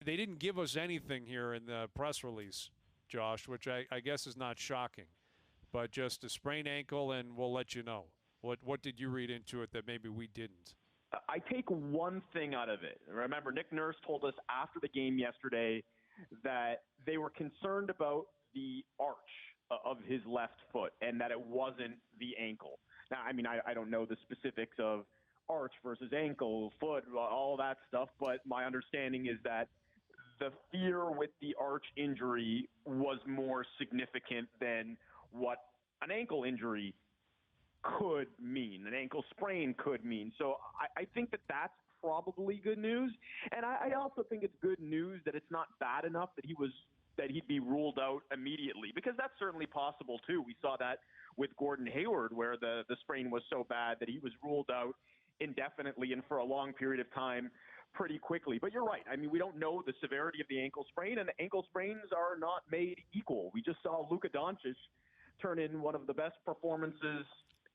They didn't give us anything here in the press release, Josh, which I guess is not shocking. But just a sprained ankle, and we'll let you know. What did you read into it that maybe we didn't? I take one thing out of it. Remember, Nick Nurse told us after the game yesterday that they were concerned about the arch of his left foot and that it wasn't the ankle. Now, I mean, I don't know the specifics of arch versus ankle, foot, all that stuff, but my understanding is that the fear with the arch injury was more significant than what an ankle injury could mean, an ankle sprain could mean. So I think that that's probably good news. And I also think it's good news that it's not bad enough that he'd be ruled out immediately, because that's certainly possible too. We saw that with Gordon Hayward, where the sprain was so bad that he was ruled out indefinitely and for a long period of time pretty quickly. But you're right. I mean, we don't know the severity of the ankle sprain, and the ankle sprains are not made equal. We just saw Luka Doncic turn in one of the best performances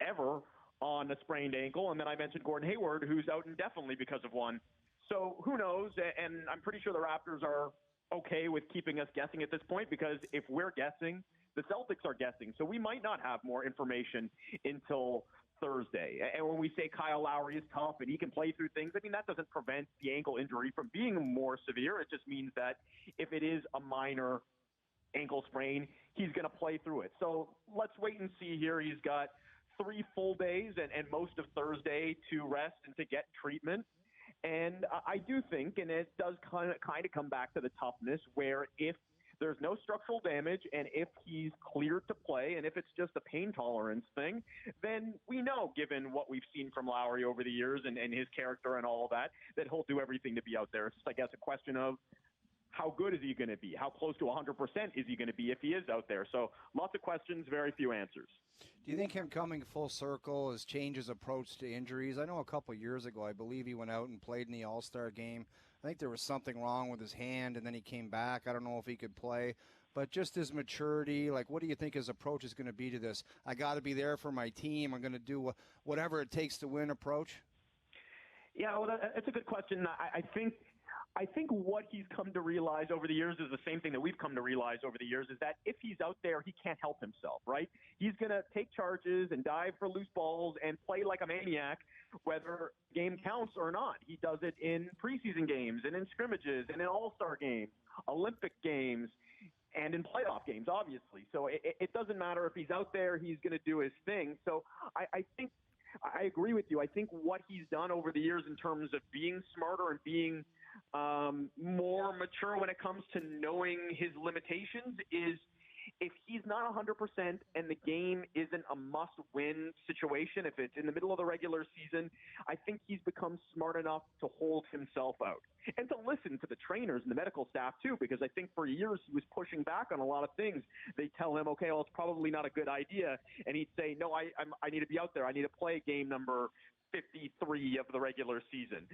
ever on a sprained ankle. And then I mentioned Gordon Hayward, who's out indefinitely because of one. So who knows? And I'm pretty sure the Raptors are okay with keeping us guessing at this point, because if we're guessing, the Celtics are guessing. So we might not have more information until Thursday. And when we say Kyle Lowry is tough and he can play through things, I mean, that doesn't prevent the ankle injury from being more severe. It just means that if it is a minor ankle sprain, he's going to play through it. So let's wait and see here. He's got 3 full days and most of Thursday to rest and to get treatment. And I do think, and it does kind of come back to the toughness, where if there's no structural damage and if he's cleared to play and if it's just a pain tolerance thing, then we know, given what we've seen from Lowry over the years and his character and all that he'll do everything to be out there. It's just, I guess, a question of how good is he going to be? How close to 100% is he going to be if he is out there? So lots of questions, very few answers. Do you think him coming full circle has changed his approach to injuries? I know a couple of years ago, I believe he went out and played in the All-Star game. I think there was something wrong with his hand, and then he came back. I don't know if he could play. But just his maturity, like, what do you think his approach is going to be to this? I got to be there for my team. I'm going to do whatever it takes to win approach? Yeah, well, that's a good question. I think what he's come to realize over the years is the same thing that we've come to realize over the years, is that if he's out there, he can't help himself, right? He's going to take charges and dive for loose balls and play like a maniac, whether the game counts or not. He does it in preseason games and in scrimmages and in all-star games, Olympic games, and in playoff games, obviously. So it doesn't matter if he's out there, he's going to do his thing. So I think I agree with you. I think what he's done over the years in terms of being smarter and being more mature when it comes to knowing his limitations is, if he's not 100% and the game isn't a must-win situation, if it's in the middle of the regular season, I think he's become smart enough to hold himself out and to listen to the trainers and the medical staff too, because I think for years he was pushing back on a lot of things. They tell him, okay, well, it's probably not a good idea, and he'd say, no, I need to be out there. I need to play game number 53 of the regular season.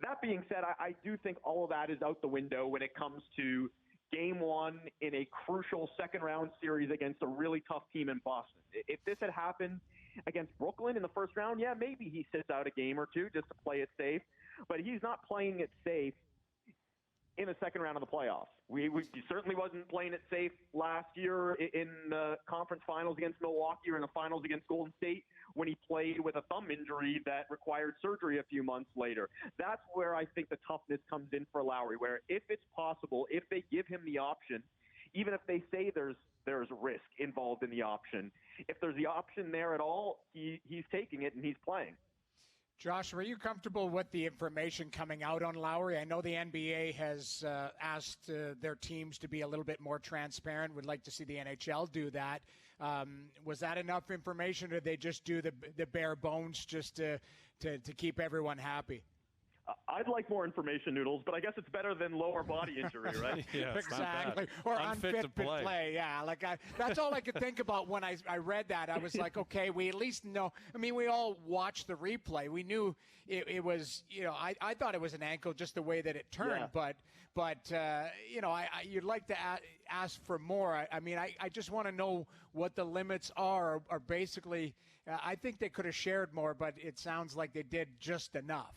That being said, I do think all of that is out the window when it comes to Game 1 in a crucial second-round series against a really tough team in Boston. If this had happened against Brooklyn in the first round, yeah, maybe he sits out a game or two just to play it safe. But he's not playing it safe in the second round of the playoffs. He certainly wasn't playing it safe last year in the conference finals against Milwaukee or in the finals against Golden State when he played with a thumb injury that required surgery a few months later. That's where I think the toughness comes in for Lowry, where if it's possible, if they give him the option, even if they say there's risk involved in the option, if there's the option there at all, he's taking it and he's playing. Josh, were you comfortable with the information coming out on Lowry? I know the NBA has asked their teams to be a little bit more transparent. Would like to see the NHL do that. Was that enough information, or did they just do the bare bones just to keep everyone happy? I'd like more information, Noodles, but I guess it's better than lower body injury, right? Yeah, exactly. Or unfit to play. Yeah, that's all I could think about when I read that. I was like, okay, we at least know. I mean, we all watched the replay. We knew it was, I thought it was an ankle just the way that it turned. Yeah. But you'd like to ask for more. I just want to know what the limits are. Or basically, I think they could have shared more, but it sounds like they did just enough.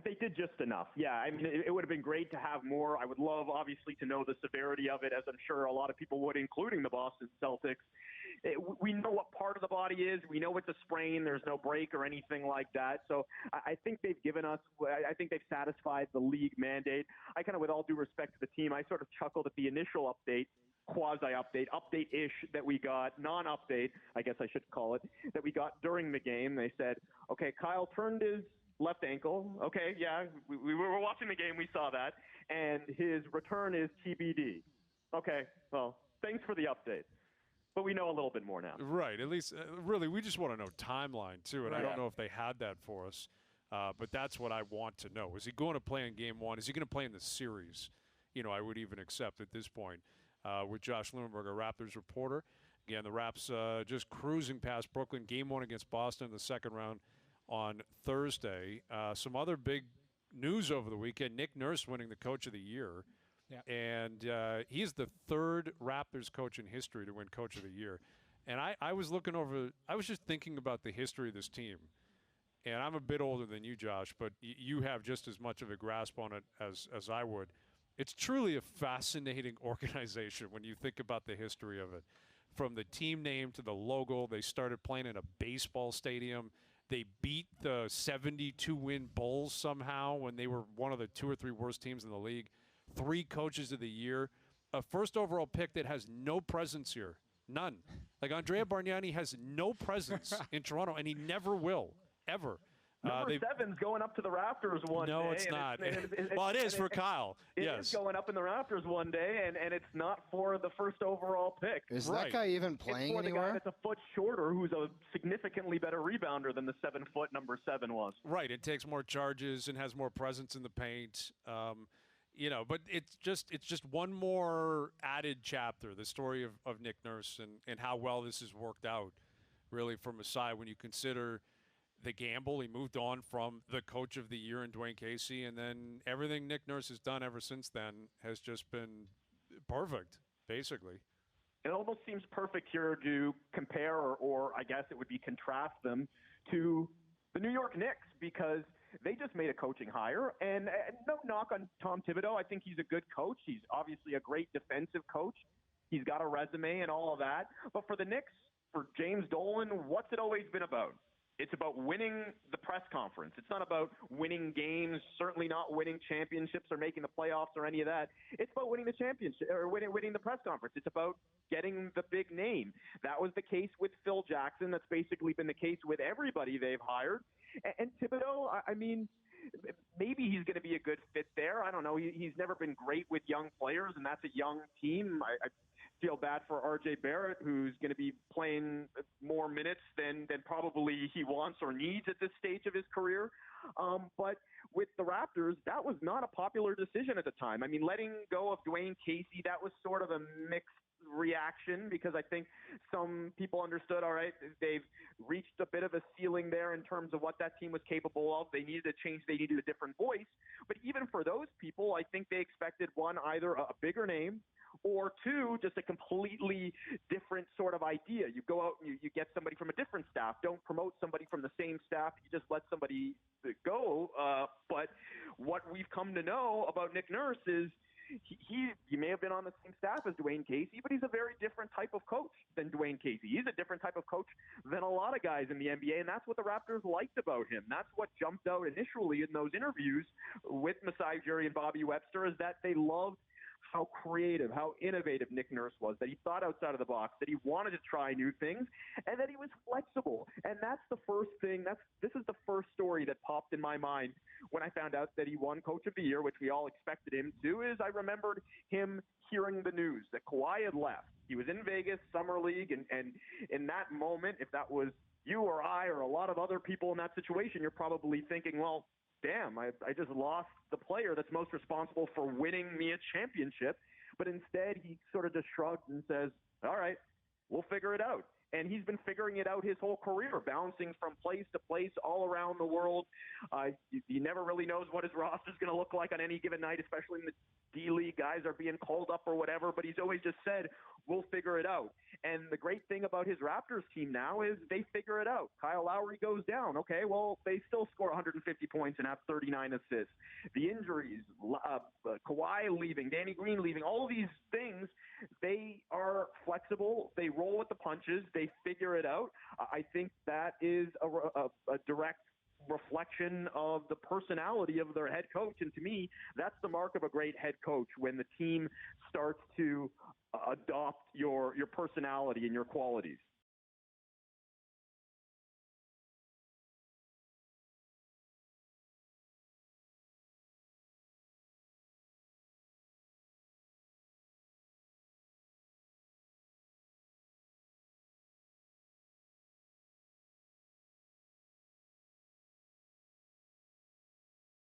They did just enough. Yeah, I mean, it would have been great to have more. I would love, obviously, to know the severity of it, as I'm sure a lot of people would, including the Boston Celtics. We know what part of the body is. We know it's a sprain. There's no break or anything like that. So I think they've given us – I think they've satisfied the league mandate. I kind of, with all due respect to the team, I sort of chuckled at the initial update, quasi-update, update-ish that we got, non-update, I guess I should call it, that we got during the game. They said, okay, Kyle turned his left ankle. Okay, yeah, we were watching the game. We saw that. And his return is TBD. Okay, well, thanks for the update. But we know a little bit more now. Right. At least, really, we just want to know timeline, too. And right. I don't know if they had that for us. But that's what I want to know. Is he going to play in Game 1? Is he going to play in the series? I would even accept at this point. With Josh Lewenberg, a Raptors reporter. Again, the Raps just cruising past Brooklyn. Game 1 against Boston in the second round on Thursday. Some other big news over the weekend. Nick Nurse winning the Coach of the Year. Yeah. And he's the third Raptors coach in history to win Coach of the Year. And I was just thinking about the history of this team. And I'm a bit older than you, Josh, but you have just as much of a grasp on it as I would. It's truly a fascinating organization when you think about the history of it. From the team name to the logo, they started playing in a baseball stadium. They beat the 72-win Bulls somehow when they were one of the 2 or 3 worst teams in the league. 3 coaches of the year. A first overall pick that has no presence here. None. Like Andrea Bargnani has no presence in Toronto, and he never will, ever. Number 7's going up to the Raptors one day. No, it's not. Well, it is for Kyle. It is going up in the Raptors one day, and it's not for the first overall pick. Is that guy even playing anywhere? It's for anywhere? the guy that's a foot shorter, who's a significantly better rebounder than the 7-foot number 7 was. Right. It takes more charges and has more presence in the paint. But it's just one more added chapter, the story of Nick Nurse and how well this has worked out, really, from a side when you consider the gamble. He moved on from the Coach of the Year in Dwayne Casey, and then everything Nick Nurse has done ever since then has just been perfect, basically. It almost seems perfect here to compare, or I guess it would be contrast them to the New York Knicks, because they just made a coaching hire, and no knock on Tom Thibodeau. I think he's a good coach. He's obviously a great defensive coach. He's got a resume and all of that. But for the Knicks, for James Dolan, what's it always been about? It's about winning the press conference. It's not about winning games, certainly not winning championships or making the playoffs or any of that. It's about winning the championship or winning the press conference. It's about getting the big name. That was the case with Phil Jackson. That's basically been the case with everybody they've hired. And Thibodeau, I mean, maybe he's going to be a good fit there. I don't know. He's never been great with young players, and that's a young team. I feel bad for R.J. Barrett, who's going to be playing more minutes than probably he wants or needs at this stage of his career. But with the Raptors, that was not a popular decision at the time. I mean, letting go of Dwayne Casey, that was sort of a mixed reaction, because I think some people understood, all right, they've reached a bit of a ceiling there in terms of what that team was capable of. They needed a change. They needed a different voice. But even for those people, I think they expected, one, either a bigger name, or 2, just a completely different sort of idea. You go out and you get somebody from a different staff. Don't promote somebody from the same staff. You just let somebody go. But what we've come to know about Nick Nurse is he may have been on the same staff as Dwayne Casey, but he's a very different type of coach than Dwayne Casey. He's a different type of coach than a lot of guys in the NBA, and that's what the Raptors liked about him. That's what jumped out initially in those interviews with Masai Ujiri and Bobby Webster, is that they loved how creative, how innovative Nick Nurse was, that he thought outside of the box, that he wanted to try new things, and that he was flexible. And that's the first thing. This is the first story that popped in my mind when I found out that he won Coach of the Year, which we all expected him to, is I remembered him hearing the news that Kawhi had left. He was in Vegas, Summer League, and in that moment, if that was you or I or a lot of other people in that situation, you're probably thinking, well, damn, I just lost the player that's most responsible for winning me a championship. But instead, he sort of just shrugged and says, all right, we'll figure it out. And he's been figuring it out his whole career, bouncing from place to place all around the world. He never really knows what his roster is going to look like on any given night, especially in the D-League guys are being called up or whatever, but he's always just said, we'll figure it out. And the great thing about his Raptors team now is they figure it out. Kyle Lowry goes down. Okay, well, they still score 150 points and have 39 assists. The injuries, Kawhi leaving, Danny Green leaving, all of these things, they are flexible. They roll with the punches. They figure it out. I think that is a direct reflection of the personality of their head coach. And to me, that's the mark of a great head coach, when the team starts to adopt your personality and your qualities.